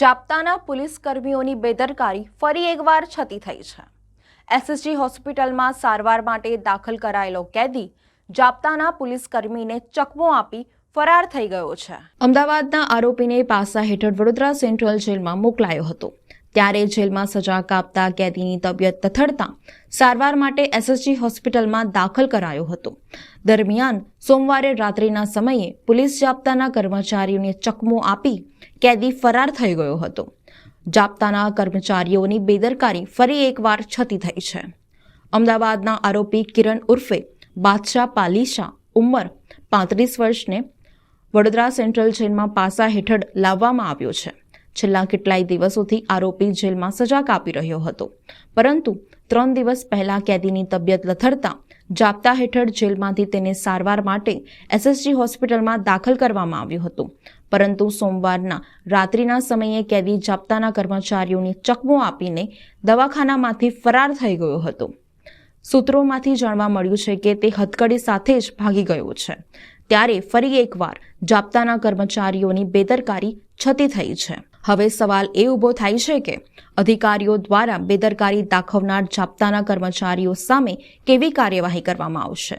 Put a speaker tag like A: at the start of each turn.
A: જાપ્તાના police કર્મીઓની બેદરકારી ફરી એકવાર છતી થઈ છે। એસએસજી હોસ્પિટલમાં સારવાર માટે દાખલ કરાયેલો કેદી જાપ્તાના પોલીસ કર્મીને ચકમો આપી ફરાર થઈ ગયો છે। અમદાવાદના આરોપીને પાસા હેઠળ વડોદરા સેન્ટ્રલ જેલમાં મોકલાયો હતો। ત્યારે જેલમાં સજા કાપતા કેદીની તબિયત લથડતા સારવાર માટે એસએસજી હોસ્પિટલમાં દાખલ કરાયો હતો। દરમિયાન સોમવારે રાત્રિના સમયે પોલીસ જાપ્તાના કર્મચારીઓને ચકમો આપી કેદી ફરાર થઈ ગયો હતો। જાપ્તાના કર્મચારીઓની બેદરકારી ફરી એકવાર છતી થઈ છે। અમદાવાદના આરોપી કિરણ ઉર્ફે બાદશાહ પાલીશા ઉંમર 35 વર્ષને વડોદરા સેન્ટ્રલ જેલમાં પાસા હેઠળ લાવવામાં આવ્યો છે। છેલ્લા કેટલાય દિવસોથી આરોપી જેલમાં સજા કાપી રહ્યો હતો, પરંતુ 3 દિવસ પહેલા કેદીની તબિયત લથડતા જાપ્તા હેઠળ જેલમાંથી તેને સારવાર માટે એસએસજી હોસ્પિટલમાં દાખલ કરવામાં આવ્યું હતું, પરંતુ સોમવારના રાત્રિના સમયે કેદી જાપ્તાના કર્મચારીઓને ચકમો આપીને દવાખાનામાંથી ફરાર થઈ ગયો હતો। સૂત્રોમાંથી જાણવા મળ્યું છે કે તે હથકડી સાથે જ ભાગી ગયો છે। ત્યારે ફરી એકવાર જાપ્તાના કર્મચારીઓની બેદરકારી છતી થઈ છે। હવે સવાલ એ ઊભો થાય છે કે અધિકારીઓ દ્વારા બેદરકારી દાખવનાર જાપ્તાના કર્મચારીઓ સામે કેવી કાર્યવાહી કરવામાં આવશે।